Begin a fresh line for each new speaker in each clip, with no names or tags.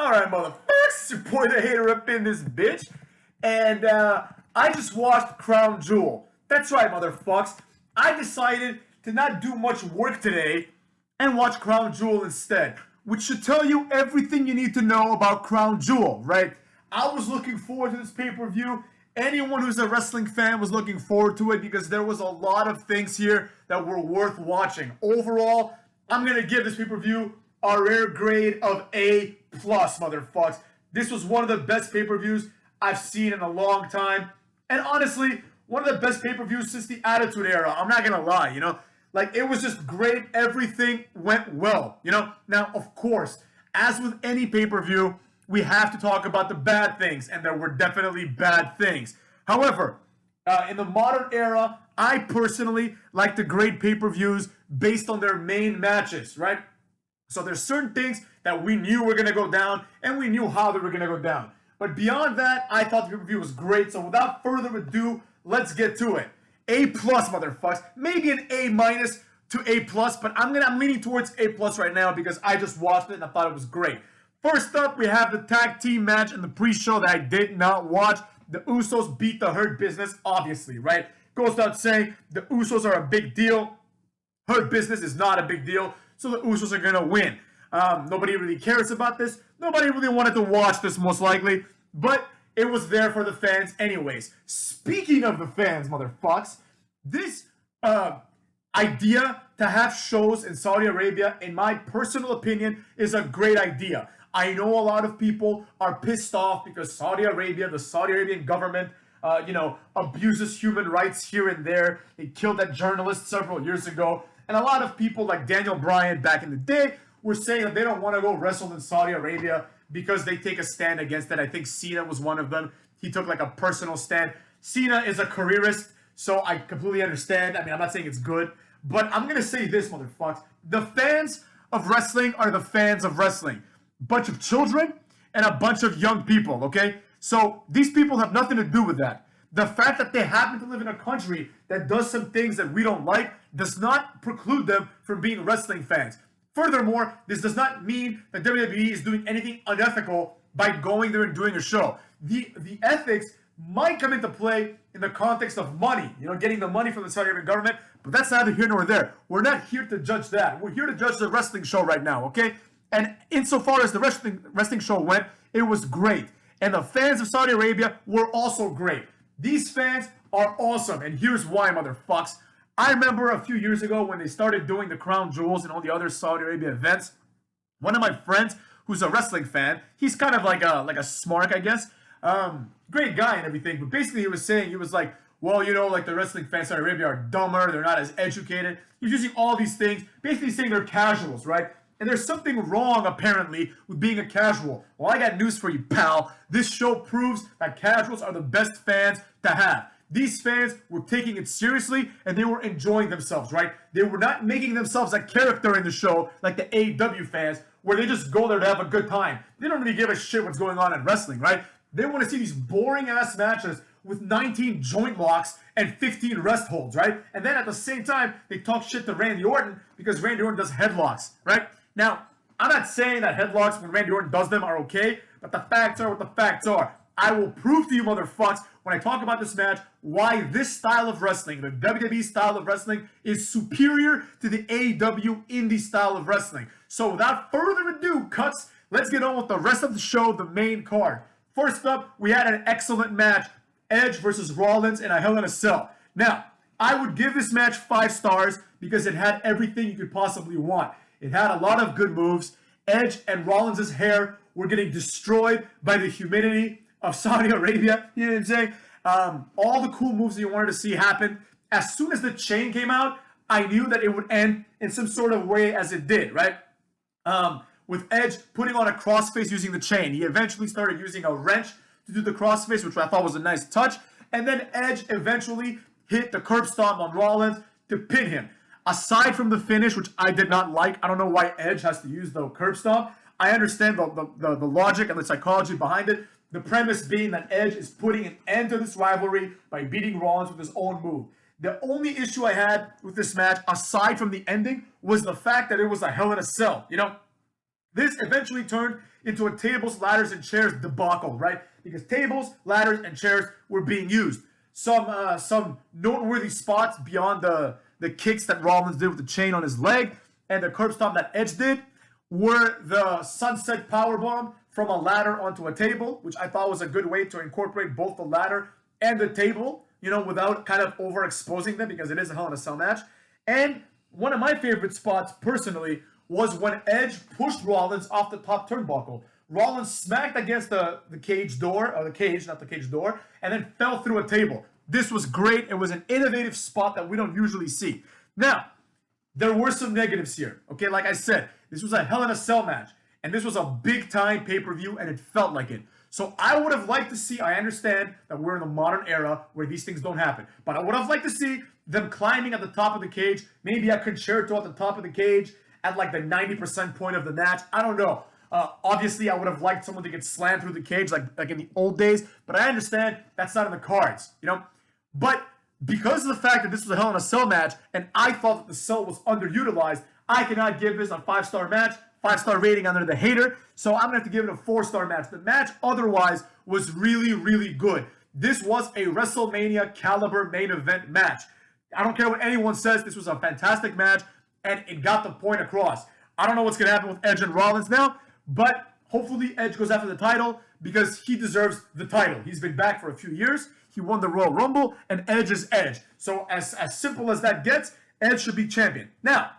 Alright, motherfuckers, it's your boy the hater up in this bitch. And I just watched Crown Jewel. That's right, motherfucks. I decided to not do much work today and watch Crown Jewel instead, which should tell you everything you need to know about Crown Jewel, right? I was looking forward to this pay-per-view. Anyone who's a wrestling fan was looking forward to it because there was a lot of things here that were worth watching. Overall, I'm going to give this pay-per-view a rare grade of A+, motherfucks. This was one of the best pay-per-views I've seen in a long time. And honestly, one of the best pay-per-views since the Attitude Era. I'm not gonna lie, Like, it was just great. Everything went well, Now, of course, as with any pay-per-view, we have to talk about the bad things, and there were definitely bad things. However, in the modern era, I personally like the great pay-per-views based on their main matches, right? So there's certain things that we knew were going to go down, and we knew how they were going to go down. But beyond that, I thought the pay-per-view was great. So without further ado, let's get to it. A+, motherfuckers. Maybe an A- to A+, but I'm leaning towards A+ right now because I just watched it and I thought it was great. First up, we have the tag team match in the pre-show that I did not watch. The Usos beat the Hurt Business, obviously, right? Goes without saying, the Usos are a big deal. Hurt Business is not a big deal. So the Usos are going to win. Nobody really cares about this. Nobody really wanted to watch this, most likely. But it was there for the fans anyways. Speaking of the fans, motherfucks, this idea to have shows in Saudi Arabia, in my personal opinion, is a great idea. I know a lot of people are pissed off because Saudi Arabia, the Saudi Arabian government, abuses human rights here and there. They killed that journalist several years ago. And a lot of people like Daniel Bryan back in the day were saying that they don't want to go wrestle in Saudi Arabia because they take a stand against it. I think Cena was one of them. He took like a personal stand. Cena is a careerist, so I completely understand. I mean, I'm not saying it's good, but I'm going to say this, motherfuckers. The fans of wrestling are the fans of wrestling. Bunch of children and a bunch of young people, okay? So these people have nothing to do with that. The fact that they happen to live in a country that does some things that we don't like does not preclude them from being wrestling fans. Furthermore, this does not mean that WWE is doing anything unethical by going there and doing a show. The ethics might come into play in the context of money, getting the money from the Saudi Arabian government, but that's neither here nor there. We're not here to judge that. We're here to judge the wrestling show right now, okay? And insofar as the wrestling show went, it was great. And the fans of Saudi Arabia were also great. These fans are awesome, and here's why, motherfucks. I remember a few years ago when they started doing the Crown Jewels and all the other Saudi Arabia events. One of my friends, who's a wrestling fan, he's kind of like a smark, I guess. Great guy and everything, but basically he was like, well, like the wrestling fans in Saudi Arabia are dumber, they're not as educated. He's using all these things, basically saying they're casuals, right? And there's something wrong, apparently, with being a casual. Well, I got news for you, pal. This show proves that casuals are the best fans to have. These fans were taking it seriously, and they were enjoying themselves, right? They were not making themselves a character in the show like the AEW fans, where they just go there to have a good time. They don't really give a shit what's going on in wrestling, right? They want to see these boring-ass matches with 19 joint locks and 15 rest holds, right? And then at the same time, they talk shit to Randy Orton because Randy Orton does headlocks, right? Now, I'm not saying that headlocks when Randy Orton does them are okay, but the facts are what the facts are. I will prove to you, motherfucks, when I talk about this match, why this style of wrestling, the WWE style of wrestling, is superior to the AEW indie style of wrestling. So without further ado, cuts, let's get on with the rest of the show, the main card. First up, we had an excellent match, Edge versus Rollins in a Hell in a Cell. Now, I would give this match 5 stars because it had everything you could possibly want. It had a lot of good moves. Edge and Rollins' hair were getting destroyed by the humidity of Saudi Arabia. You know what I'm saying? All the cool moves that you wanted to see happen. As soon as the chain came out, I knew that it would end in some sort of way as it did, right? With Edge putting on a crossface using the chain. He eventually started using a wrench to do the crossface, which I thought was a nice touch. And then Edge eventually hit the curb stomp on Rollins to pin him. Aside from the finish, which I did not like, I don't know why Edge has to use the curb stomp. I understand the logic and the psychology behind it. The premise being that Edge is putting an end to this rivalry by beating Rollins with his own move. The only issue I had with this match, aside from the ending, was the fact that it was a Hell in a Cell. This eventually turned into a tables, ladders, and chairs debacle, right? Because tables, ladders, and chairs were being used. Some noteworthy spots beyond the kicks that Rollins did with the chain on his leg and the curb stomp that Edge did were the sunset powerbomb from a ladder onto a table, which I thought was a good way to incorporate both the ladder and the table, without kind of overexposing them because it is a Hell in a Cell match. And one of my favorite spots, personally, was when Edge pushed Rollins off the top turnbuckle. Rollins smacked against the cage door, or the cage, not the cage door, and then fell through a table. This was great. It was an innovative spot that we don't usually see. Now, there were some negatives here. Okay, like I said, this was a Hell in a Cell match, and this was a big-time pay-per-view, and it felt like it. So I would have liked to see, I understand that we're in the modern era where these things don't happen, but I would have liked to see them climbing at the top of the cage, maybe a concerto at the top of the cage at like the 90% point of the match. I don't know. Obviously, I would have liked someone to get slammed through the cage like in the old days, but I understand that's not in the cards, But because of the fact that this was a Hell in a Cell match, and I thought that the cell was underutilized, I cannot give this a 5-star match, 5-star rating under the hater, so I'm going to have to give it a 4-star match. The match otherwise was really, really good. This was a WrestleMania caliber main event match. I don't care what anyone says, this was a fantastic match, and it got the point across. I don't know what's going to happen with Edge and Rollins now, but hopefully Edge goes after the title because he deserves the title. He's been back for a few years. He won the Royal Rumble, and Edge is Edge. So as simple as that gets, Edge should be champion. Now,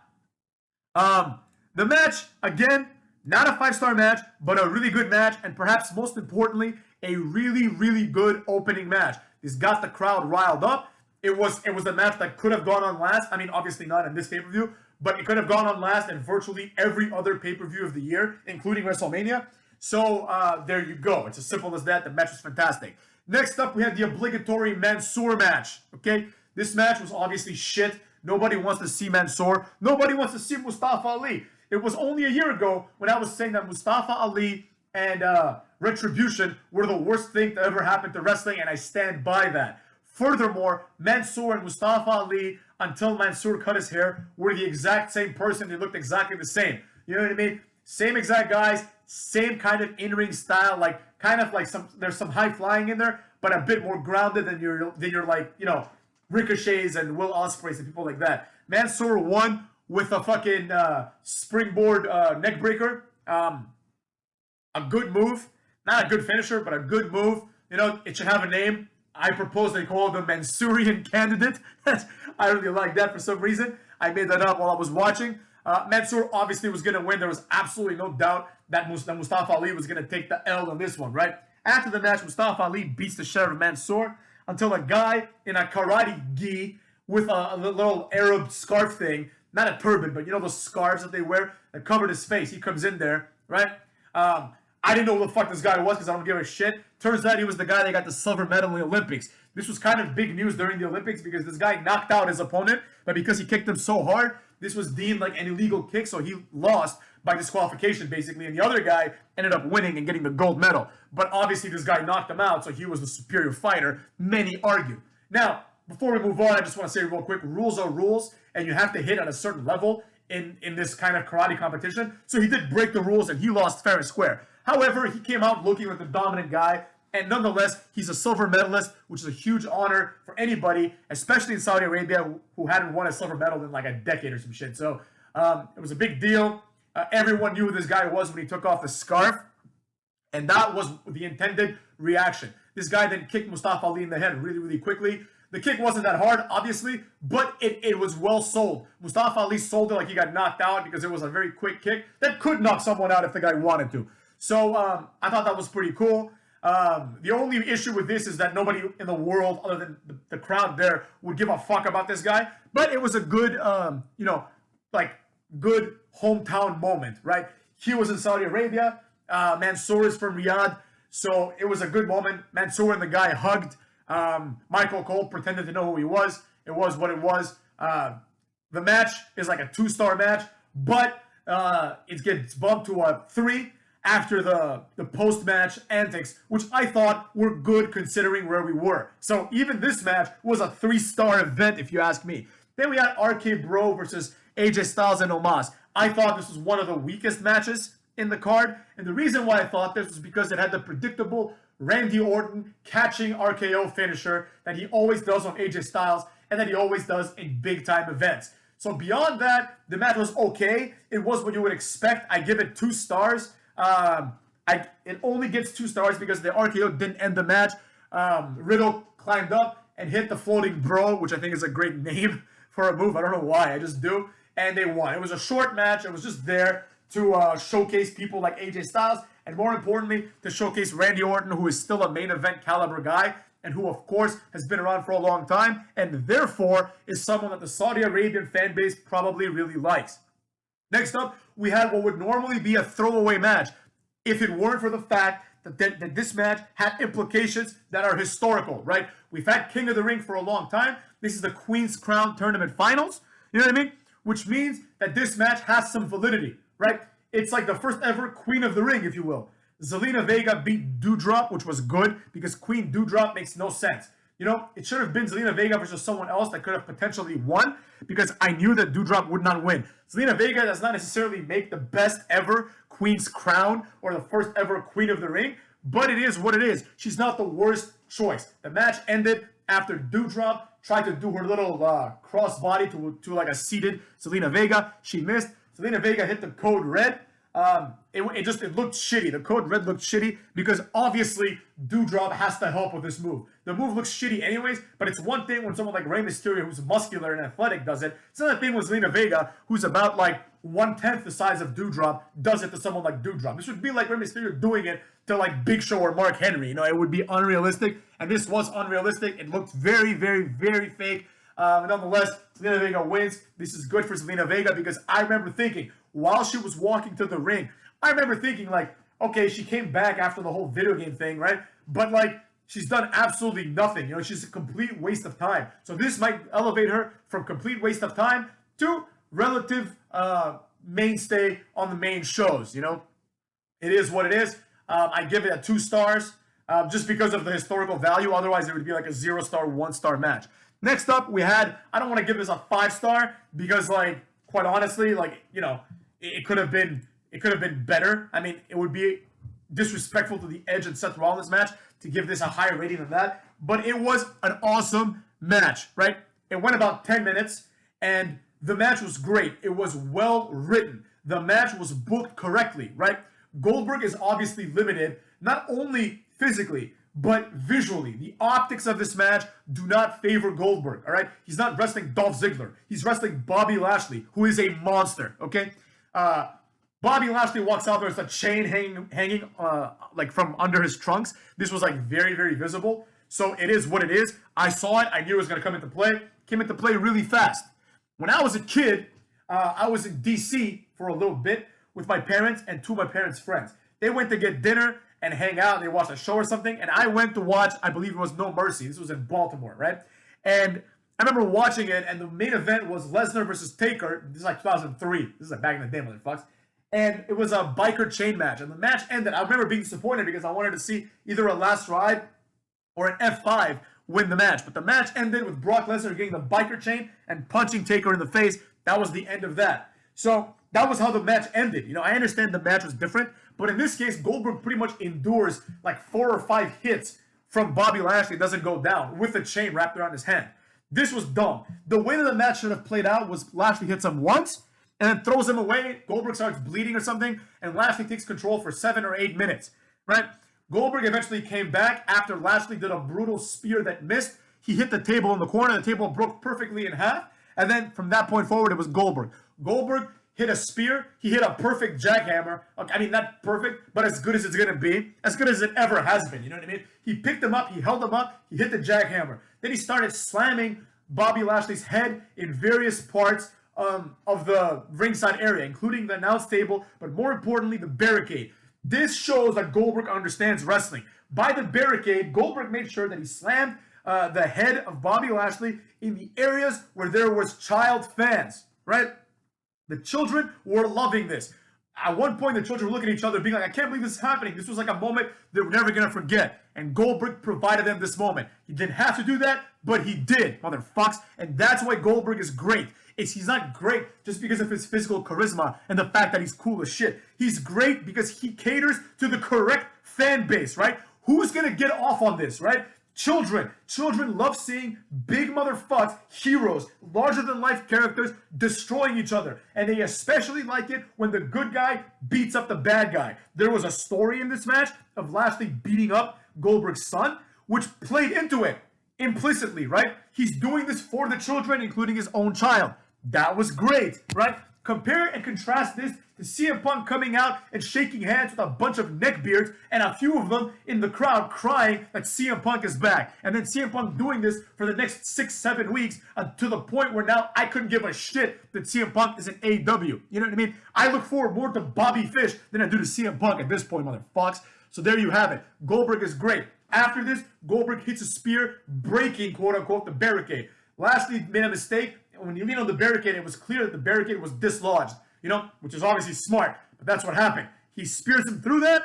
the match, again, not a 5-star match, but a really good match, and perhaps most importantly, a really, really good opening match. This got the crowd riled up. It was a match that could have gone on last. I mean, obviously not in this pay-per-view, but it could have gone on last in virtually every other pay-per-view of the year, including WrestleMania. So there you go. It's as simple as that. The match was fantastic. Next up, we had the obligatory Mansoor match. Okay, this match was obviously shit. Nobody wants to see Mansoor. Nobody wants to see Mustafa Ali. It was only a year ago when I was saying that Mustafa Ali and Retribution were the worst thing to ever happen to wrestling, and I stand by that. Furthermore, Mansoor and Mustafa Ali, until Mansoor cut his hair, were the exact same person. They looked exactly the same. You know what I mean? Same exact guys, same kind of in-ring style, there's some high flying in there, but a bit more grounded than your Ricochets and Will Ospreays and people like that. Mansoor won with a fucking springboard neck breaker. A good move. Not a good finisher, but a good move. It should have a name. I propose they call it the Mansoorian Candidate. I really like that for some reason. I made that up while I was watching. Mansoor obviously was going to win. There was absolutely no doubt that Mustafa Ali was going to take the L on this one, right? After the match, Mustafa Ali beats the shit out of Mansoor until a guy in a karate gi with a little Arab scarf thing, not a turban, but those scarves that they wear that covered his face. He comes in there, right? I didn't know who the fuck this guy was because I don't give a shit. Turns out he was the guy that got the silver medal in the Olympics. This was kind of big news during the Olympics because this guy knocked out his opponent, but because he kicked him so hard, this was deemed like an illegal kick, so he lost by disqualification, basically, and the other guy ended up winning and getting the gold medal. But obviously this guy knocked him out, so he was the superior fighter, many argue. Now, before we move on, I just want to say real quick, rules are rules, and you have to hit at a certain level in this kind of karate competition. So he did break the rules, and he lost fair and square. However, he came out looking like the dominant guy, and nonetheless, he's a silver medalist, which is a huge honor for anybody, especially in Saudi Arabia, who hadn't won a silver medal in like a decade or some shit. So it was a big deal. Everyone knew who this guy was when he took off the scarf, and that was the intended reaction. This guy then kicked Mustafa Ali in the head really, really quickly. The kick wasn't that hard, obviously, but it was well sold. Mustafa Ali sold it like he got knocked out because it was a very quick kick that could knock someone out if the guy wanted to. So I thought that was pretty cool. The only issue with this is that nobody in the world, other than the crowd there, would give a fuck about this guy. But it was a good, good hometown moment, right? He was in Saudi Arabia. Mansoor is from Riyadh. So it was a good moment. Mansoor and the guy hugged. Michael Cole pretended to know who he was. It was what it was. The match is like a 2-star match, but it gets bumped to a 3 after the post-match antics, which I thought were good considering where we were. So even this match was a 3-star event, if you ask me. Then we had RK Bro versus AJ Styles and Omos. I thought this was one of the weakest matches in the card. And the reason why I thought this was because it had the predictable Randy Orton catching RKO finisher that he always does on AJ Styles and that he always does in big time events. So beyond that, the match was okay. It was what you would expect. I give it 2 stars. It only gets 2 stars because the RKO didn't end the match. Riddle climbed up and hit the floating bro, which I think is a great name for a move. I don't know why, I just do. And they won. It was a short match. It was just there to showcase people like AJ Styles, and more importantly, to showcase Randy Orton, who is still a main event caliber guy, and who, of course, has been around for a long time, and therefore is someone that the Saudi Arabian fan base probably really likes. Next up, we had what would normally be a throwaway match if it weren't for the fact that this match had implications that are historical, right? We've had King of the Ring for a long time. This is the Queen's Crown Tournament Finals. You know what I mean? Which means that this match has some validity, right? It's like the first ever Queen of the Ring, if you will. Zelina Vega beat Doudrop, which was good because Queen Doudrop makes no sense. You know, it should have been Zelina Vega versus someone else that could have potentially won because I knew that Doudrop would not win. Zelina Vega does not necessarily make the best ever Queen's Crown or the first ever Queen of the Ring, but it is what it is. She's not the worst choice. The match ended after Doudrop tried to do her little crossbody to like a seated Zelina Vega. She missed. Zelina Vega hit the code red. It looked shitty. The code red looked shitty because obviously Doudrop has to help with this move. The move looks shitty anyways, but it's one thing when someone like Rey Mysterio, who's muscular and athletic, does it. It's another thing when Zelina Vega, who's about like 1/10 the size of Doudrop, does it to someone like Doudrop. This would be like Rey Mysterio doing it to like Big Show or Mark Henry. You know, it would be unrealistic, and this was unrealistic. It looked very, very, very fake. Nonetheless, Zelina Vega wins. This is good for Zelina Vega because I remember thinking, while she was walking to the ring, I remember thinking like, okay, she came back after the whole video game thing, right? But like, she's done absolutely nothing. You know, she's a complete waste of time. So this might elevate her from complete waste of time to relative mainstay on the main shows, you know? It is what it is. I give it a 2 stars just because of the historical value. Otherwise, it would be like a 0-star, 1-star match. Next up, we had, I don't want to give this a 5-star because, like, quite honestly, like, you know, it could have been better. I mean, it would be disrespectful to the Edge and Seth Rollins match to give this a higher rating than that. But it was an awesome match, right? It went about 10 minutes, and the match was great. It was well written. The match was booked correctly, right? Goldberg is obviously limited, not only physically, but visually. The optics of this match do not favor Goldberg, all right? He's not wrestling Dolph Ziggler. He's wrestling Bobby Lashley, who is a monster, okay? Bobby Lashley walks out there with a chain hanging like from under his trunks. This was like very, very visible. So it is what it is. I saw it. I knew it was going to come into play. Came into play really fast. When I was a kid, I was in D.C. for a little bit with my parents and 2 of my parents' friends. They went to get dinner and hang out. They watched a show or something. And I went to watch, I believe it was No Mercy. This was in Baltimore, right? And I remember watching it, and the main event was Lesnar versus Taker. This is like 2003. This is like back in the day, motherfuckers. And it was a biker chain match. And the match ended. I remember being disappointed because I wanted to see either a last ride or an F5 win the match. But the match ended with Brock Lesnar getting the biker chain and punching Taker in the face. That was the end of that. So that was how the match ended. You know, I understand the match was different, but in this case, Goldberg pretty much endures like 4 or 5 hits from Bobby Lashley. Doesn't go down with a chain wrapped around his hand. This was dumb. The way that the match should have played out was Lashley hits him once and then throws him away. Goldberg starts bleeding or something, and Lashley takes control for 7 or 8 minutes, right? Goldberg eventually came back after Lashley did a brutal spear that missed. He hit the table in the corner. The table broke perfectly in half. And then from that point forward, it was Goldberg. Goldberg hit a spear. He hit a perfect jackhammer. I mean, not perfect, but as good as it's going to be. As good as it ever has been. You know what I mean? He picked him up. He held him up. He hit the jackhammer. Then he started slamming Bobby Lashley's head in various parts of the ringside area, including the announce table, but more importantly, the barricade. This shows that Goldberg understands wrestling. By the barricade, Goldberg made sure that he slammed the head of Bobby Lashley in the areas where there was child fans, right? The children were loving this. At one point, the children were looking at each other being like, I can't believe this is happening. This was like a moment they were never going to forget. And Goldberg provided them this moment. He didn't have to do that, but he did, motherfucks. And that's why Goldberg is great. he's not great just because of his physical charisma and the fact that he's cool as shit. He's great because he caters to the correct fan base, right? Who's gonna get off on this, right? Children love seeing big motherfucks, heroes, larger than life characters destroying each other. And they especially like it when the good guy beats up the bad guy. There was a story in this match of Lashley beating up Goldberg's son, which played into it implicitly, right? He's doing this for the children, including his own child. That was great, right? Compare and contrast this to CM Punk coming out and shaking hands with a bunch of neckbeards and a few of them in the crowd crying that CM Punk is back. And then CM Punk doing this for the next 6-7 weeks to the point where now I couldn't give a shit that CM Punk is an AEW. You know what I mean? I look forward more to Bobby Fish than I do to CM Punk at this point, motherfucks. So there you have it. Goldberg is great. After this, Goldberg hits a spear, breaking, quote-unquote, the barricade. Lashley made a mistake. When you lean on the barricade, it was clear that the barricade was dislodged, you know, which is obviously smart, but that's what happened. He spears him through that.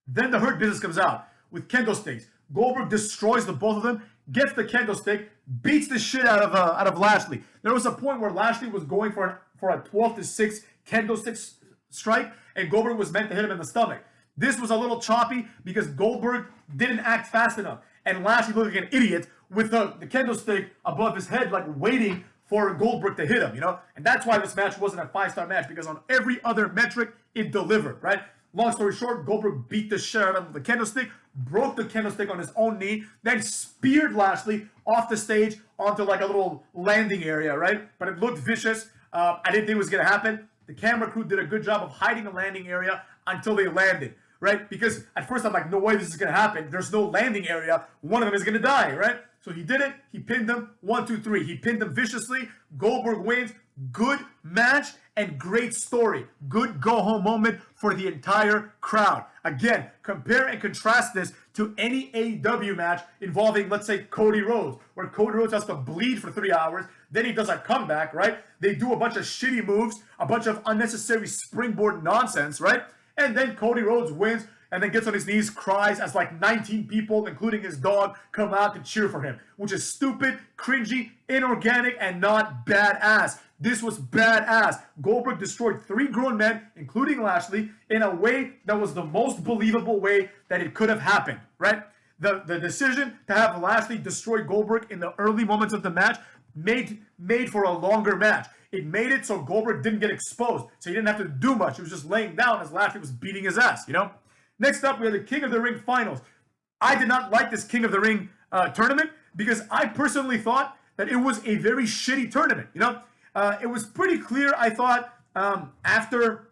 Then the Hurt Business comes out with kendo sticks. Goldberg destroys the both of them, gets the kendo stick, beats the shit out of Lashley. There was a point where Lashley was going for a 12-6 kendo stick strike, and Goldberg was meant to hit him in the stomach. This was a little choppy because Goldberg didn't act fast enough, and Lashley looked like an idiot with the kendo stick above his head, like waiting for Goldberg to hit him, you know? And that's why this match wasn't a 5-star match, because on every other metric, it delivered, right? Long story short, Goldberg beat the shit out of him with the kendo stick, broke the kendo stick on his own knee, then speared Lashley off the stage onto like a little landing area, right? But it looked vicious. I didn't think it was going to happen. The camera crew did a good job of hiding the landing area until they landed, right? Because at first I'm like, no way this is going to happen. There's no landing area. One of them is going to die, right? So he did it. He pinned them. 1, 2, 3. He pinned them viciously. Goldberg wins. Good match and great story. Good go-home moment for the entire crowd. Again, compare and contrast this to any AEW match involving, let's say, Cody Rhodes, where Cody Rhodes has to bleed for 3 hours. Then he does a comeback, right? They do a bunch of shitty moves, a bunch of unnecessary springboard nonsense, right? And then Cody Rhodes wins and then gets on his knees, cries as like 19 people, including his dog, come out to cheer for him, which is stupid, cringy, inorganic, and not badass. This was badass. Goldberg destroyed 3 grown men, including Lashley, in a way that was the most believable way that it could have happened, right? The decision to have Lashley destroy Goldberg in the early moments of the match made for a longer match. It made it so Goldberg didn't get exposed, so he didn't have to do much. He was just laying down as Lashley was beating his ass, you know? Next up, we have the King of the Ring finals. I did not like this King of the Ring tournament because I personally thought that it was a very shitty tournament, you know? It was pretty clear, I thought, after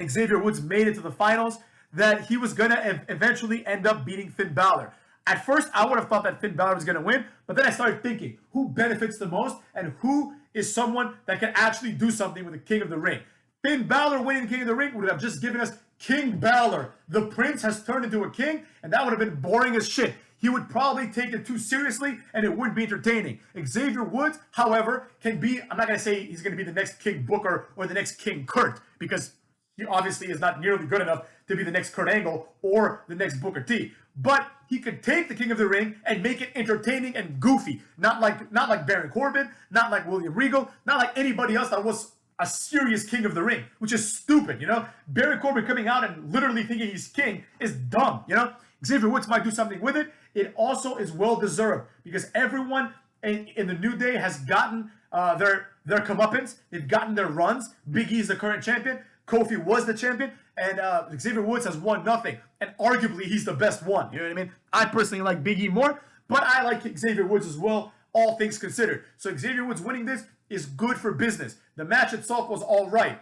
Xavier Woods made it to the finals, that he was going to eventually end up beating Finn Balor. At first, I would have thought that Finn Balor was going to win, but then I started thinking, who benefits the most and who is someone that can actually do something with the King of the Ring? Finn Balor winning King of the Ring would have just given us King Balor. The prince has turned into a king, and that would have been boring as shit. He would probably take it too seriously, and it wouldn't be entertaining. Xavier Woods, however, can be, I'm not going to say he's going to be the next King Booker or the next King Kurt, because he obviously is not nearly good enough to be the next Kurt Angle or the next Booker T. But he could take the King of the Ring and make it entertaining and goofy. Not like Baron Corbin, not like William Regal, not like anybody else that was a serious King of the Ring, which is stupid, you know? Baron Corbin coming out and literally thinking he's king is dumb, you know? Xavier Woods might do something with it. It also is well-deserved because everyone in the New Day has gotten their comeuppance. They've gotten their runs. Big E is the current champion. Kofi was the champion. And Xavier Woods has won nothing. And arguably, he's the best one. You know what I mean? I personally like Big E more, but I like Xavier Woods as well, all things considered. So Xavier Woods winning this is good for business. The match itself was all right.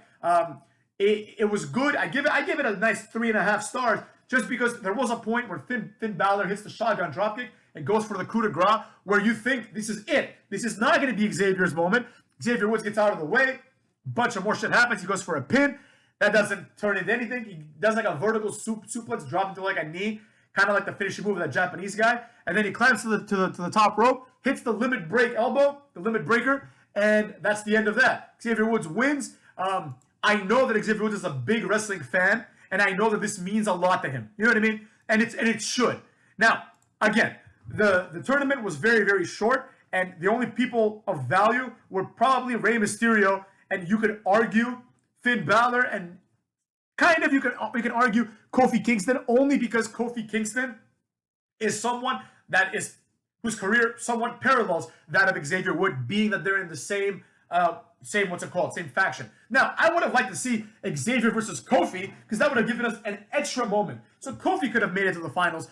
It was good. I give it a nice 3.5 stars just because there was a point where Finn Balor hits the shotgun dropkick and goes for the coup de grace where you think this is it. This is not going to be Xavier's moment. Xavier Woods gets out of the way. A bunch of more shit happens. He goes for a pin. That doesn't turn into anything. He does like a vertical suplex, drop into like a knee, kind of like the finishing move of that Japanese guy. And then he climbs to the top rope, hits the limit break elbow, the limit breaker, and that's the end of that. Xavier Woods wins. I know that Xavier Woods is a big wrestling fan, and I know that this means a lot to him. You know what I mean? And it should. Now, again, the tournament was very, very short, And the only people of value were probably Rey Mysterio, and you could argue Finn Balor, and kind of you can argue Kofi Kingston, only because Kofi Kingston is someone that is whose career somewhat parallels that of Xavier Woods, being that they're in the same same faction. Now, I would have liked to see Xavier versus Kofi, because that would have given us an extra moment. So Kofi could have made it to the finals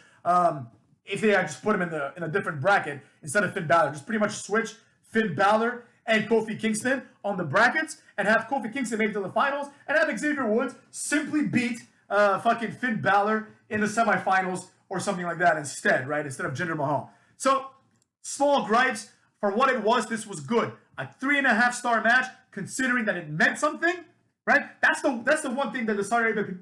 if they had just put him in a different bracket instead of Finn Balor. Just pretty much switch Finn Balor and Kofi Kingston on the brackets, and have Kofi Kingston make it to the finals, and have Xavier Woods simply beat fucking Finn Balor in the semifinals or something like that instead, right? Instead of Jinder Mahal. So, small gripes. For what it was, this was good. A 3.5-star match, considering that it meant something, right? That's the one thing that the Saudi Arabia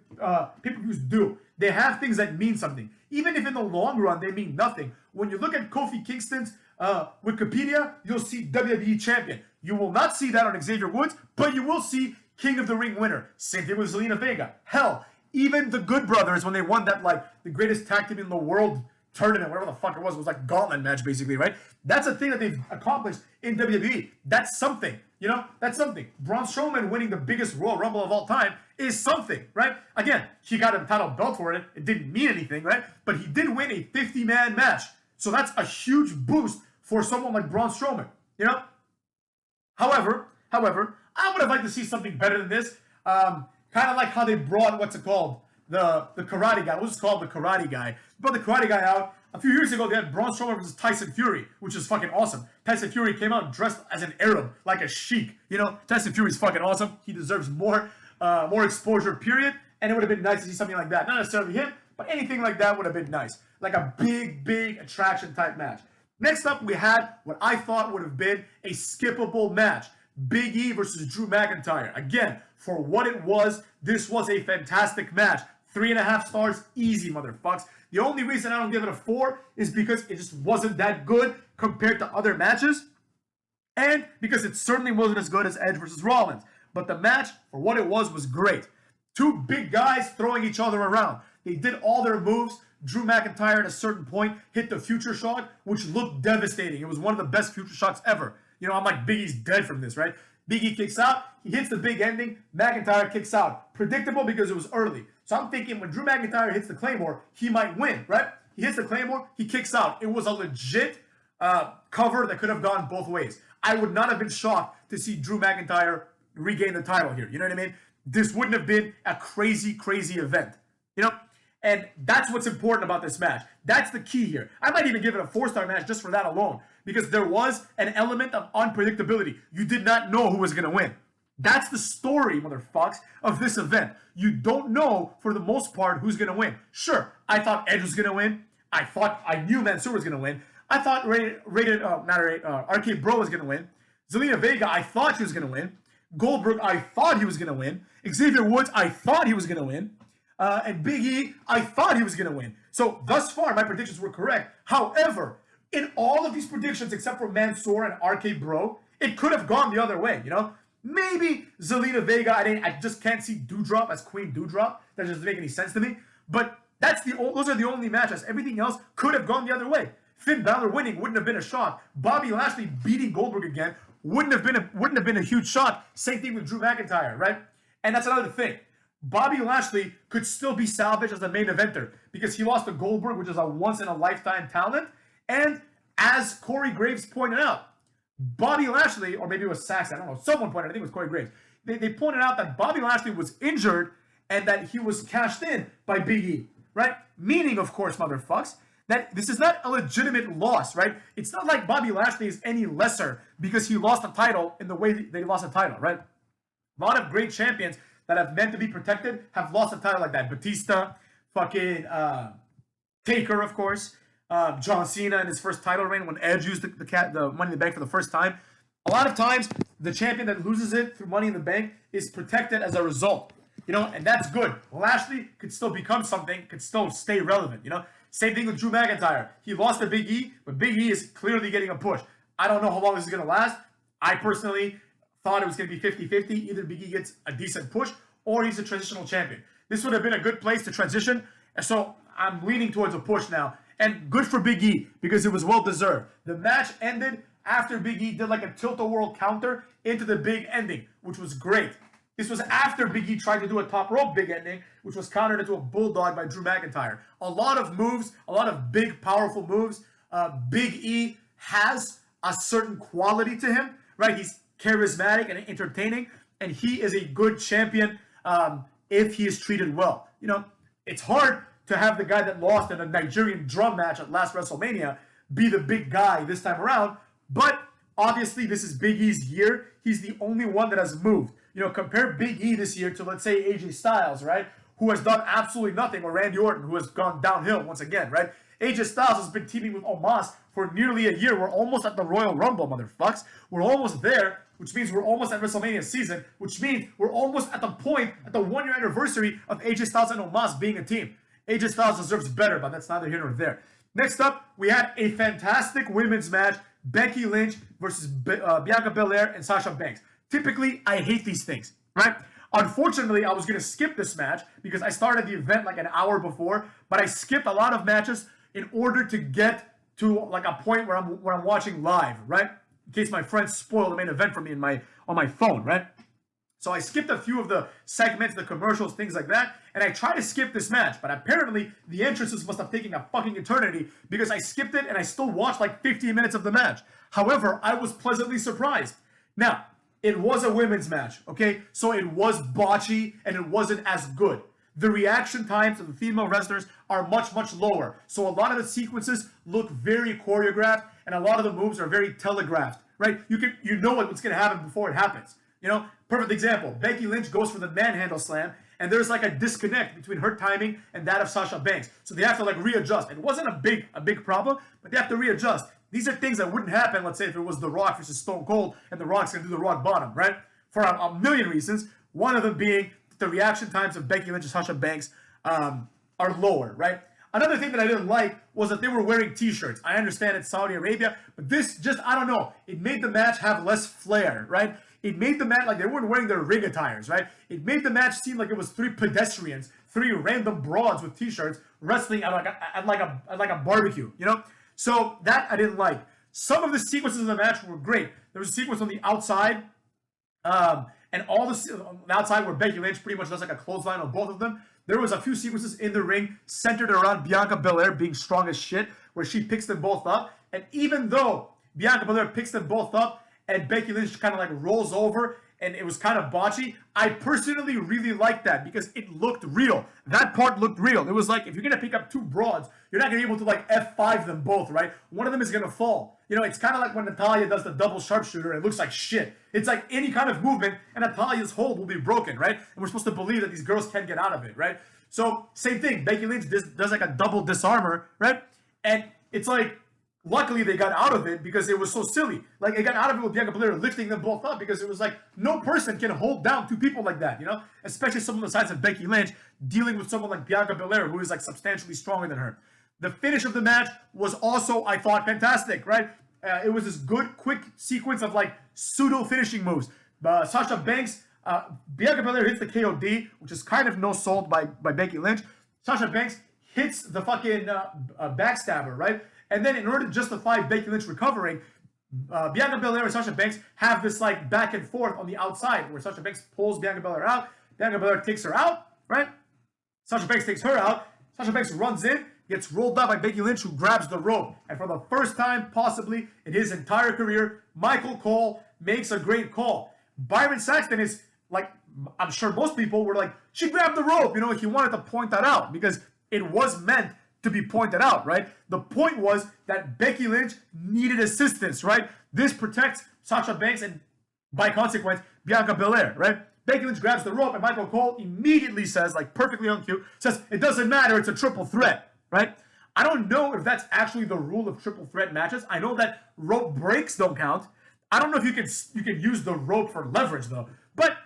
pay-per-views do. They have things that mean something. Even if in the long run they mean nothing. When you look at Kofi Kingston's Wikipedia, you'll see WWE Champion. You will not see that on Xavier Woods, but you will see King of the Ring winner. Same thing with Zelina Vega. Hell, even the Good Brothers, when they won that, like, the greatest tag team in the world tournament, whatever the fuck it was like a gauntlet match, basically, right? That's a thing that they've accomplished in WWE. That's something, you know? That's something. Braun Strowman winning the biggest Royal Rumble of all time is something, right? Again, he got a title belt for it. It didn't mean anything, right? But he did win a 50-man match. So that's a huge boost for someone like Braun Strowman, you know? However, I would have liked to see something better than this. Kind of like how they brought, the Karate Guy. We'll just call him the Karate Guy. Brought the Karate Guy out. A few years ago, they had Braun Strowman versus Tyson Fury, which is fucking awesome. Tyson Fury came out dressed as an Arab, like a sheik. You know, Tyson Fury's fucking awesome. He deserves more exposure, period. And it would have been nice to see something like that. Not necessarily him, but anything like that would have been nice. Like a big attraction type match. Next up, we had what I thought would have been a skippable match. Big E versus Drew McIntyre. Again, for what it was, this was a fantastic match. 3.5 stars, easy, motherfucks. The only reason I don't give it a 4 is because it just wasn't that good compared to other matches, and because it certainly wasn't as good as Edge versus Rollins. But the match, for what it was great. Two big guys throwing each other around. They did all their moves. Drew McIntyre at a certain point hit the Future Shock, which looked devastating. It was one of the best Future Shocks ever. You know, I'm like, Big E's dead from this, right? Big E kicks out, he hits the big ending, McIntyre kicks out. Predictable because it was early. So I'm thinking when Drew McIntyre hits the Claymore, he might win, right? He hits the Claymore, he kicks out. It was a legit cover that could have gone both ways. I would not have been shocked to see Drew McIntyre regain the title here. You know what I mean? This wouldn't have been a crazy event. You know? And that's what's important about this match. That's the key here. I might even give it a 4-star match just for that alone, because there was an element of unpredictability. You did not know who was going to win. That's the story, motherfucks, of this event. You don't know, for the most part, who's going to win. Sure, I thought Edge was going to win. I knew Mansoor was going to win. I thought Arcade Bro was going to win. Zelina Vega, I thought she was going to win. Goldberg, I thought he was going to win. Xavier Woods, I thought he was going to win. And Big E, I thought he was going to win. So, thus far, my predictions were correct. However, in all of these predictions, except for Mansoor and RK Bro, it could have gone the other way, you know? Maybe Zelina Vega, I just can't see Doudrop as Queen Doudrop. That doesn't make any sense to me. But those are the only matches. Everything else could have gone the other way. Finn Balor winning wouldn't have been a shock. Bobby Lashley beating Goldberg again wouldn't have been a huge shock. Same thing with Drew McIntyre, right? And that's another thing. Bobby Lashley could still be salvaged as a main eventer because he lost to Goldberg, which is a once-in-a-lifetime talent. And as Corey Graves pointed out, Bobby Lashley, or maybe it was Saxon, I don't know, someone pointed, I think it was Corey Graves. They pointed out that Bobby Lashley was injured and that he was cashed in by Big E, right? Meaning, of course, motherfucks, that this is not a legitimate loss, right? It's not like Bobby Lashley is any lesser because he lost a title in the way they lost a title, right? A lot of great champions that have meant to be protected have lost a title like that. Batista, fucking Taker, of course. John Cena in his first title reign when Edge used the Money in the Bank for the first time. A lot of times, the champion that loses it through Money in the Bank is protected as a result. You know, and that's good. Lashley could still become something, could still stay relevant, you know? Same thing with Drew McIntyre. He lost to Big E, but Big E is clearly getting a push. I don't know how long this is going to last. I personally thought it was going to be 50-50. Either Big E gets a decent push or he's a transitional champion. This would have been a good place to transition. So I'm leaning towards a push now. And good for Big E because it was well-deserved. The match ended after Big E did like a tilt-a-whirl counter into the big ending, which was great. This was after Big E tried to do a top rope big ending, which was countered into a bulldog by Drew McIntyre. A lot of moves, a lot of big, powerful moves. Big E has a certain quality to him, right? He's charismatic and entertaining, and he is a good champion if he is treated well. You know, it's hard to have the guy that lost in a Nigerian drum match at last WrestleMania be the big guy this time around, but obviously this is Big E's year. He's the only one that has moved. You know, compare Big E this year to, let's say, AJ Styles, right? Who has done absolutely nothing, or Randy Orton, who has gone downhill once again, right? AJ Styles has been teaming with Omos for nearly a year. We're almost at the Royal Rumble, motherfucks. We're almost there, which means we're almost at WrestleMania season, which means we're almost at the point, at the one-year anniversary of AJ Styles and Omos being a team. AJ Styles deserves better, but that's neither here nor there. Next up, we had a fantastic women's match, Becky Lynch versus Bianca Belair and Sasha Banks. Typically, I hate these things, right? Unfortunately, I was going to skip this match because I started the event like an hour before, but I skipped a lot of matches in order to get to like a point where I'm watching live, right? In case my friends spoil the main event for me on my phone, right? So I skipped a few of the segments, the commercials, things like that, and I tried to skip this match, but apparently the entrances must have taken a fucking eternity because I skipped it and I still watched like 15 minutes of the match. However, I was pleasantly surprised. Now, it was a women's match, okay? So it was botchy and it wasn't as good. The reaction times of the female wrestlers are much, much lower. So a lot of the sequences look very choreographed and a lot of the moves are very telegraphed, right? You know what's going to happen before it happens. You know, perfect example. Becky Lynch goes for the manhandle slam, and there's like a disconnect between her timing and that of Sasha Banks. So they have to like readjust. It wasn't a big problem, but they have to readjust. These are things that wouldn't happen, let's say, if it was The Rock versus Stone Cold, and The Rock's gonna do the rock bottom, right? For a million reasons. One of them being the reaction times of Becky Lynch and Sasha Banks are lower, right? Another thing that I didn't like was that they were wearing t-shirts. I understand it's Saudi Arabia, but this just, I don't know, it made the match have less flair, right? It made the match like they weren't wearing their ring attires, right? It made the match seem like it was three pedestrians, three random broads with t-shirts wrestling at like a barbecue, you know? So that I didn't like. Some of the sequences of the match were great. There was a sequence on the outside, and all the outside where Becky Lynch pretty much does like a clothesline on both of them. There was a few sequences in the ring centered around Bianca Belair being strong as shit, where she picks them both up. And even though Bianca Belair picks them both up, and Becky Lynch kind of like rolls over and it was kind of botchy, I personally really liked that because it looked real. That part looked real. It was like, if you're going to pick up two broads, you're not going to be able to like F5 them both, right? One of them is going to fall. You know, it's kind of like when Natalya does the double sharpshooter and it looks like shit. It's like any kind of movement and Natalya's hold will be broken, right? And we're supposed to believe that these girls can't get out of it, right? So same thing. Becky Lynch does like a double disarmer, right? And it's like, luckily, they got out of it because it was so silly. Like, they got out of it with Bianca Belair lifting them both up because it was like, no person can hold down two people like that, you know? Especially someone the size of Becky Lynch dealing with someone like Bianca Belair, who is like substantially stronger than her. The finish of the match was also, I thought, fantastic, right? It was this good, quick sequence of like pseudo-finishing moves. Sasha Banks, Bianca Belair hits the KOD, which is kind of no sold by Becky Lynch. Sasha Banks hits the fucking backstabber, right? And then in order to justify Becky Lynch recovering, Bianca Belair and Sasha Banks have this like back and forth on the outside where Sasha Banks pulls Bianca Belair out. Bianca Belair takes her out, right? Sasha Banks takes her out. Sasha Banks runs in, gets rolled up by Becky Lynch, who grabs the rope. And for the first time possibly in his entire career, Michael Cole makes a great call. Byron Saxton is like, I'm sure most people were like, she grabbed the rope. You know, he wanted to point that out because it was meant to be pointed out, right? The point was that Becky Lynch needed assistance, right? This protects Sasha Banks and, by consequence, Bianca Belair, right? Becky Lynch grabs the rope and Michael Cole immediately says, like perfectly on cue, says, it doesn't matter, it's a triple threat, right? I don't know if that's actually the rule of triple threat matches. I know that rope breaks don't count. I don't know if you can use the rope for leverage though, but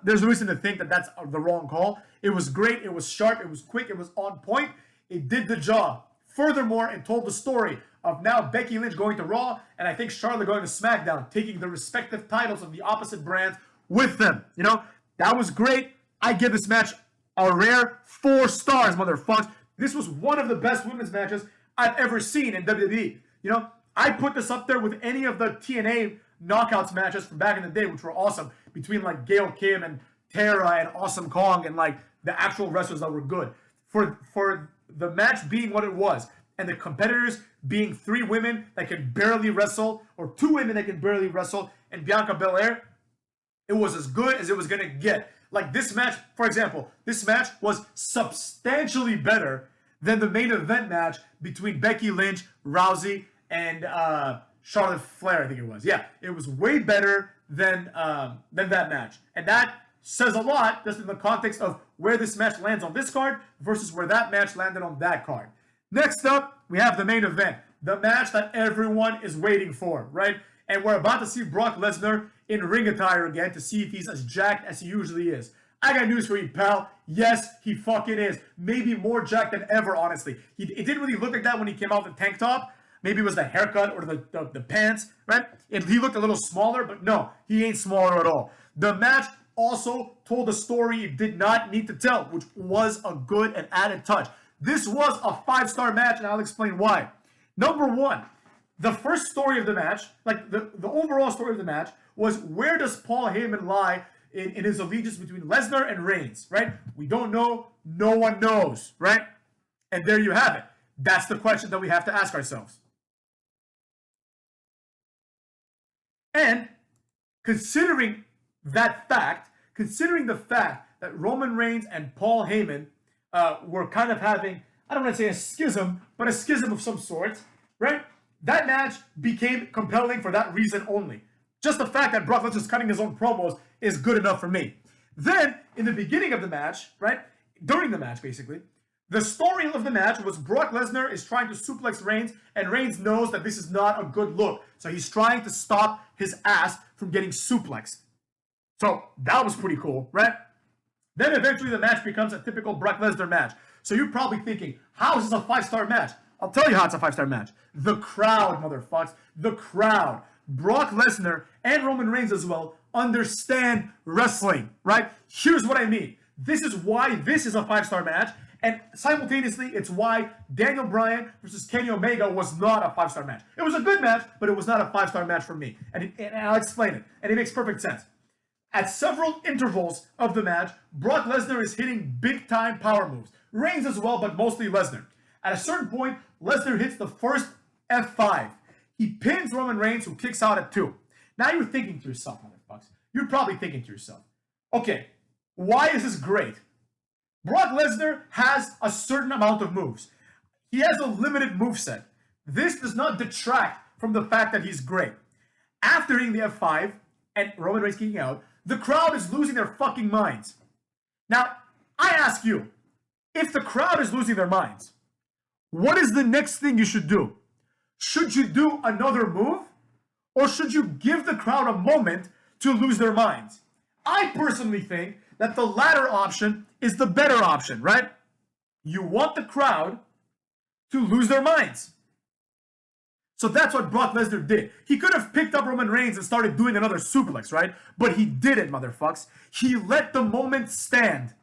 there's a reason to think that that's the wrong call. It was great, it was sharp, it was quick, it was on point. It did the job. Furthermore, it told the story of now Becky Lynch going to Raw, and I think Charlotte going to SmackDown, taking the respective titles of the opposite brands with them. You know, that was great. I give this match a rare 4 stars, motherfuckers. This was one of the best women's matches I've ever seen in WWE. You know, I put this up there with any of the TNA knockouts matches from back in the day, which were awesome, between like Gail Kim and Tara and Awesome Kong and like the actual wrestlers that were good. For the match being what it was, and the competitors being 3 women that can barely wrestle, or 2 women that can barely wrestle, and Bianca Belair, it was as good as it was gonna get. Like this match, for example, this match was substantially better than the main event match between Becky Lynch, Rousey, and Charlotte Flair, I think it was. Yeah, it was way better than that match. And that says a lot just in the context of where this match lands on this card versus where that match landed on that card. Next up, we have the main event. The match that everyone is waiting for, right? And we're about to see Brock Lesnar in ring attire again to see if he's as jacked as he usually is. I got news for you, pal. Yes, he fucking is. Maybe more jacked than ever, honestly. It didn't really look like that when he came out with the tank top. Maybe it was the haircut or the pants, right? He looked a little smaller, but no, he ain't smaller at all. The match also told a story it did not need to tell, which was a good and added touch. This was a 5-star match, and I'll explain why. Number one, the first story of the match, like the overall story of the match, was where does Paul Heyman lie in his allegiance between Lesnar and Reigns, right? We don't know. No one knows, right? And there you have it. That's the question that we have to ask ourselves. And considering that fact, considering the fact that Roman Reigns and Paul Heyman were kind of having, I don't want to say a schism, but a schism of some sort, right? That match became compelling for that reason only. Just the fact that Brock Lesnar's cutting his own promos is good enough for me. Then, in the beginning of the match, right? During the match, basically, the story of the match was Brock Lesnar is trying to suplex Reigns, and Reigns knows that this is not a good look. So he's trying to stop his ass from getting suplexed. So that was pretty cool, right? Then eventually the match becomes a typical Brock Lesnar match. So you're probably thinking, how is this a 5-star match? I'll tell you how it's a 5-star match. The crowd, motherfuckers. The crowd. Brock Lesnar and Roman Reigns as well understand wrestling, right? Here's what I mean. This is why this is a 5-star match. And simultaneously, it's why Daniel Bryan versus Kenny Omega was not a 5-star match. It was a good match, but it was not a 5-star match for me. And I'll explain it. And it makes perfect sense. At several intervals of the match, Brock Lesnar is hitting big-time power moves. Reigns as well, but mostly Lesnar. At a certain point, Lesnar hits the first F5. He pins Roman Reigns, who kicks out at 2. Now you're thinking to yourself, motherfuckers. You're probably thinking to yourself, okay, why is this great? Brock Lesnar has a certain amount of moves. He has a limited moveset. This does not detract from the fact that he's great. After hitting the F5 and Roman Reigns kicking out, the crowd is losing their fucking minds. Now, I ask you, if the crowd is losing their minds, what is the next thing you should do? Should you do another move? Or should you give the crowd a moment to lose their minds? I personally think that the latter option is the better option, right? You want the crowd to lose their minds. So that's what Brock Lesnar did. He could have picked up Roman Reigns and started doing another suplex, right? But he didn't, motherfucks. He let the moment stand.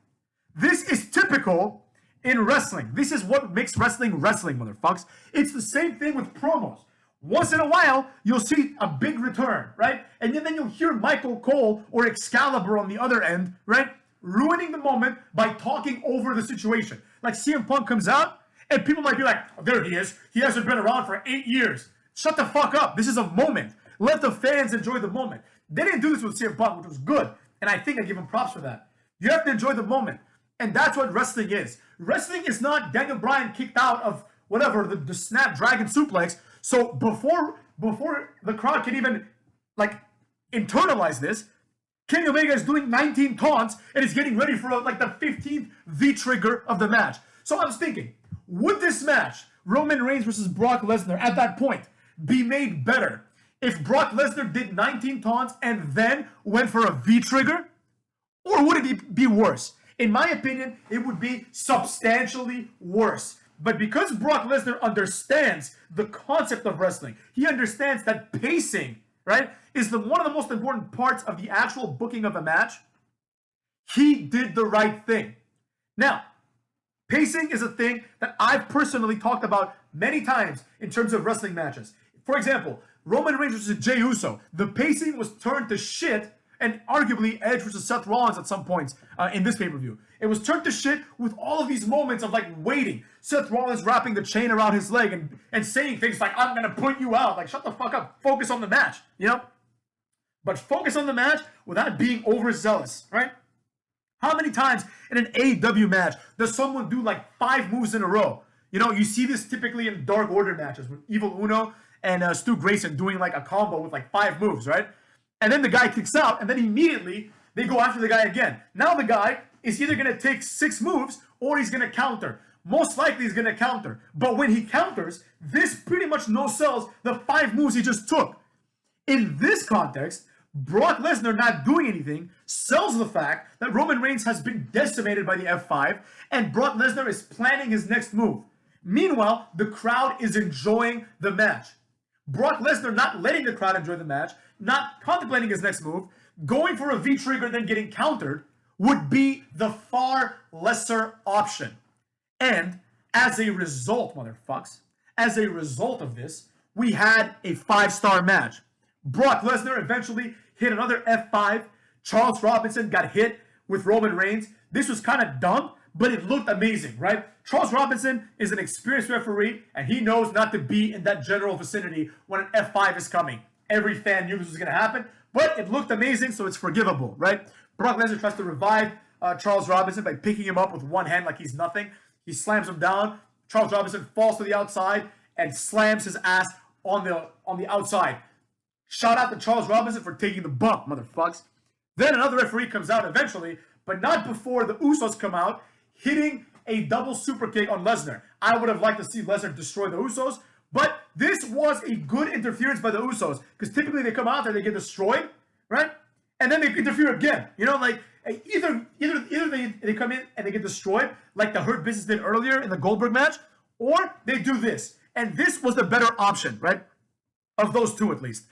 This is typical in wrestling. This is what makes wrestling wrestling, motherfucks. It's the same thing with promos. Once in a while, you'll see a big return, right? And then you'll hear Michael Cole or Excalibur on the other end, right? Ruining the moment by talking over the situation. Like CM Punk comes out, and people might be like, oh, there he is. He hasn't been around for 8 years. Shut the fuck up. This is a moment. Let the fans enjoy the moment. They didn't do this with CM Punk, which was good. And I think I give him props for that. You have to enjoy the moment. And that's what wrestling is. Wrestling is not Daniel Bryan kicked out of whatever, the Snapdragon suplex. So before the crowd can even, like, internalize this, Kenny Omega is doing 19 taunts and is getting ready for, like, the 15th V-trigger of the match. So I was thinking, would this match, Roman Reigns versus Brock Lesnar, at that point, be made better if Brock Lesnar did 19 taunts and then went for a V-trigger? Or would it be worse? In my opinion, it would be substantially worse. But because Brock Lesnar understands the concept of wrestling, he understands that pacing, right, is one of the most important parts of the actual booking of a match. He did the right thing. Now, pacing is a thing that I've personally talked about many times in terms of wrestling matches. For example, Roman Reigns versus J Uso. The pacing was turned to shit, and arguably Edge versus Seth Rollins at some points in this pay-per-view. It was turned to shit with all of these moments of like waiting. Seth Rollins wrapping the chain around his leg and saying things like, I'm gonna put you out. Like, shut the fuck up. Focus on the match, you know? But focus on the match without being overzealous, right? How many times in an AEW match does someone do like 5 moves in a row? You know, you see this typically in Dark Order matches with Evil Uno and Stu Grayson doing like a combo with like 5 moves, right? And then the guy kicks out, and then immediately they go after the guy again. Now the guy is either going to take 6 moves or he's going to counter. Most likely he's going to counter. But when he counters, this pretty much no-sells the 5 moves he just took. In this context, Brock Lesnar not doing anything sells the fact that Roman Reigns has been decimated by the F5 and Brock Lesnar is planning his next move. Meanwhile, the crowd is enjoying the match. Brock Lesnar not letting the crowd enjoy the match, not contemplating his next move, going for a V-trigger then getting countered would be the far lesser option. And as a result, motherfucks, as a result of this, we had a 5-star match. Brock Lesnar eventually hit another F5. Charles Robinson got hit with Roman Reigns. This was kind of dumb, but it looked amazing, right? Charles Robinson is an experienced referee, and he knows not to be in that general vicinity when an F5 is coming. Every fan knew this was going to happen, but it looked amazing, so it's forgivable, right? Brock Lesnar tries to revive Charles Robinson by picking him up with one hand like he's nothing. He slams him down. Charles Robinson falls to the outside and slams his ass on the outside. Shout out to Charles Robinson for taking the bump, motherfucks. Then another referee comes out eventually, but not before the Usos come out, hitting a double super kick on Lesnar. I would have liked to see Lesnar destroy the Usos, but this was a good interference by the Usos, because typically they come out there, they get destroyed, right? And then they interfere again. You know, like, either they come in and they get destroyed, like the Hurt Business did earlier in the Goldberg match, or they do this. And this was the better option, right? Of those two, at least.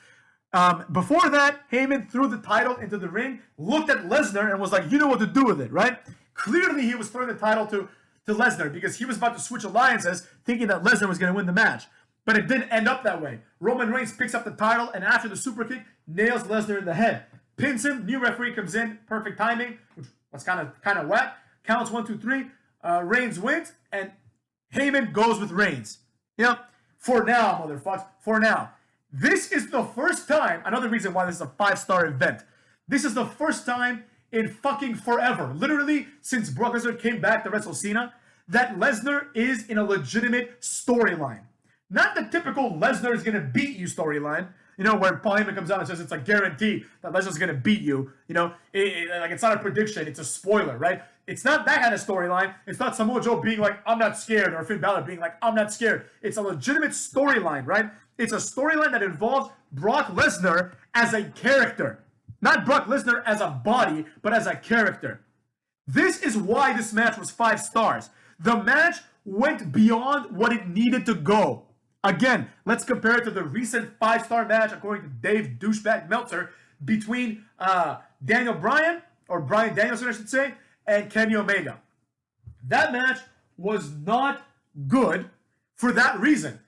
Before that, Heyman threw the title into the ring, looked at Lesnar, and was like, you know what to do with it, right? Clearly, he was throwing the title to Lesnar because he was about to switch alliances, thinking that Lesnar was going to win the match. But it didn't end up that way. Roman Reigns picks up the title, and after the super kick, nails Lesnar in the head. Pins him, new referee comes in, perfect timing, which was kind of whack. Counts 1, 2, 3. Reigns wins, and Heyman goes with Reigns. You know, for now, motherfuckers, for now. This is the first time, another reason why this is a 5-star event. This is the first time in fucking forever, literally since Brock Lesnar came back to wrestle Cena, that Lesnar is in a legitimate storyline. Not the typical Lesnar is gonna beat you storyline, you know, where Paul Heyman comes out and says it's a guarantee that Lesnar's gonna beat you. You know, like it's not a prediction, it's a spoiler, right? It's not that kind of storyline. It's not Samoa Joe being like, I'm not scared, or Finn Balor being like, I'm not scared. It's a legitimate storyline, right? It's a storyline that involves Brock Lesnar as a character. Not Brock Lesnar as a body, but as a character. This is why this match was 5 stars. The match went beyond what it needed to go. Again, let's compare it to the recent 5-star match, according to Dave Douchebag Meltzer, between Daniel Bryan, or Bryan Danielson, I should say, and Kenny Omega. That match was not good for that reason.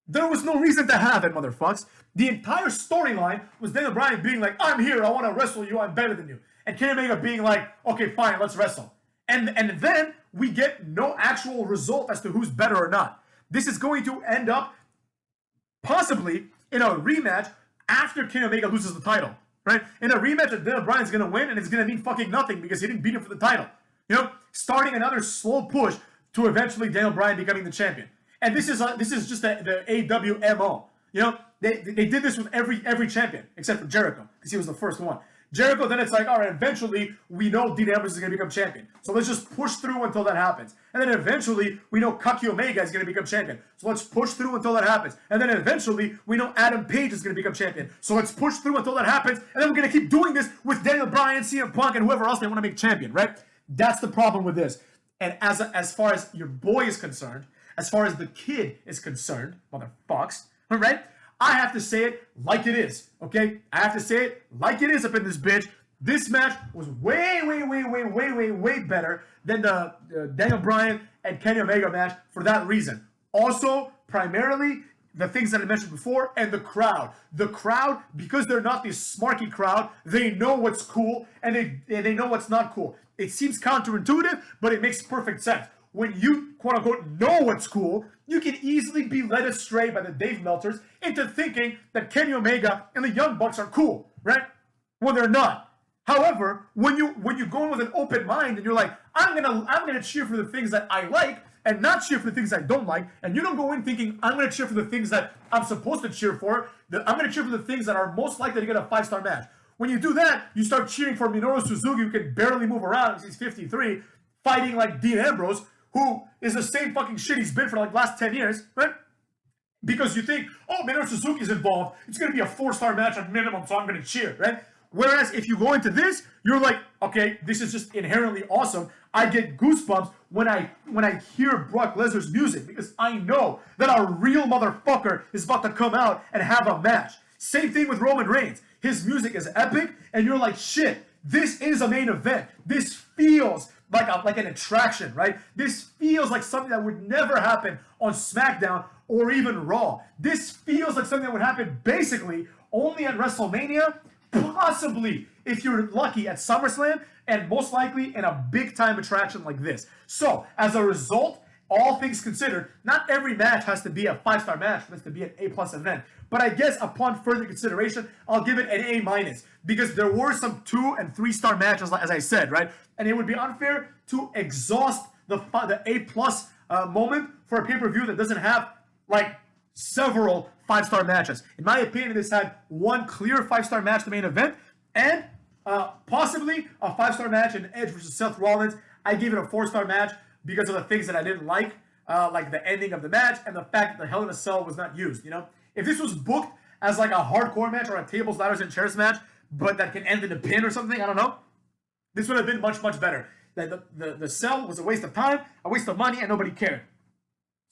There was no reason to have it, motherfucks. The entire storyline was Daniel Bryan being like, I'm here, I want to wrestle you, I'm better than you. And Kenny Omega being like, okay, fine, let's wrestle. And then we get no actual result as to who's better or not. This is going to end up possibly in a rematch after Kenny Omega loses the title, right? In a rematch that Daniel Bryan's going to win, and it's going to mean fucking nothing because he didn't beat him for the title. You know, starting another slow push to eventually Daniel Bryan becoming the champion. And this is just the AWMO. You know, they did this with every champion except for Jericho because he was the first one. Jericho, then it's like, all right, eventually we know Dean Ambrose is going to become champion. So let's just push through until that happens. And then eventually we know Kaki Omega is going to become champion. So let's push through until that happens. And then eventually we know Adam Page is going to become champion. So let's push through until that happens. And then we're going to keep doing this with Daniel Bryan, CM Punk, and whoever else they want to make champion, right? That's the problem with this. And as far as your boy is concerned, as far as the kid is concerned, motherfucks, all right? I have to say it like it is, okay? I have to say it like it is up in this bitch. This match was way better than the Daniel Bryan and Kenny Omega match for that reason. Also, primarily, the things that I mentioned before, and the crowd. The crowd, because they're not this smarky crowd, they know what's cool and they know what's not cool. It seems counterintuitive, but it makes perfect sense. When you, quote unquote, know what's cool, you can easily be led astray by the Dave Meltzers into thinking that Kenny Omega and the Young Bucks are cool, right? When they're not. However, when you go in with an open mind and you're like, I'm gonna cheer for the things that I like and not cheer for the things I don't like, and you don't go in thinking I'm gonna cheer for the things that I'm supposed to cheer for, I'm gonna cheer for the things that are most likely to get a 5-star match. When you do that, you start cheering for Minoru Suzuki, who can barely move around because he's 53, fighting like Dean Ambrose, who is the same fucking shit he's been for like the last 10 years, right? Because you think, oh, Minoru Suzuki's involved, it's gonna be a 4-star match at minimum, so I'm gonna cheer, right? Whereas if you go into this, you're like, okay, this is just inherently awesome. I get goosebumps when I hear Brock Lesnar's music because I know that a real motherfucker is about to come out and have a match. Same thing with Roman Reigns. His music is epic, and you're like, shit, this is a main event. This feels like an attraction, right? This feels like something that would never happen on SmackDown or even Raw. This feels like something that would happen basically only at WrestleMania, possibly, if you're lucky, at SummerSlam, and most likely in a big-time attraction like this. So, as a result, all things considered, not every match has to be a 5-star match for this to be an A+ event. But I guess upon further consideration, I'll give it an A- because there were some 2- and 3-star matches, as I said, right? And it would be unfair to exhaust the A+ moment for a pay-per-view that doesn't have, like, several 5-star matches. In my opinion, this had one clear 5-star match, the main event, and possibly a 5-star match in Edge versus Seth Rollins. I gave it a 4-star match because of the things that I didn't like the ending of the match and the fact that the Hell in a Cell was not used, you know? If this was booked as like a hardcore match or a tables, ladders, and chairs match, but that can end in a pin or something, I don't know, this would have been much, much better. The Cell was a waste of time, a waste of money, and nobody cared.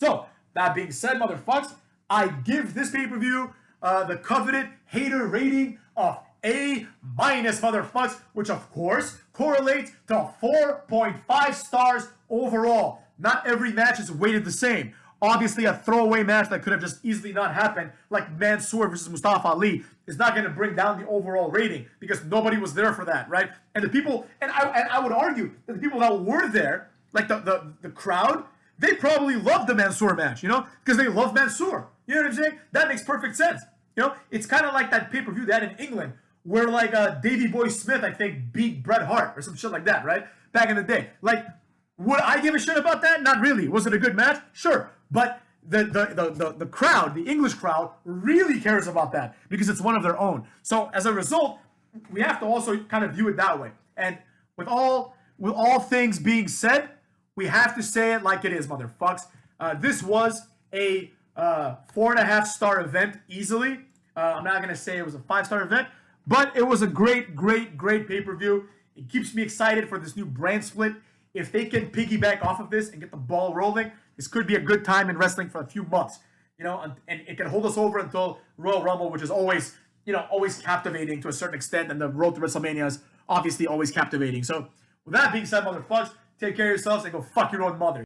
So, that being said, motherfucks, I give this pay-per-view the coveted hater rating of A-, motherfucks, which of course correlates to 4.5 stars overall. Not every match is weighted the same. Obviously, a throwaway match that could have just easily not happened, like Mansoor versus Mustafa Ali, is not going to bring down the overall rating because nobody was there for that, right? And the people, and I would argue that the people that were there, like the crowd, they probably loved the Mansoor match, you know, because they love Mansoor. You know what I'm saying? That makes perfect sense. You know, it's kind of like that pay-per-view they had in England where like Davey Boy Smith, I think, beat Bret Hart or some shit like that, right? Back in the day. Like, would I give a shit about that? Not really. Was it a good match? Sure. But the crowd, the English crowd, really cares about that because it's one of their own. So as a result, we have to also kind of view it that way. And with all things being said, we have to say it like it is, motherfucks. This was a 4.5-star event easily. I'm not going to say it was a 5-star event, but it was a great pay-per-view. It keeps me excited for this new brand split. If they can piggyback off of this and get the ball rolling, this could be a good time in wrestling for a few months. You know, and it can hold us over until Royal Rumble, which is always, you know, always captivating to a certain extent, and the road to WrestleMania is obviously always captivating. So, with that being said, motherfuckers, take care of yourselves and go fuck your own mother.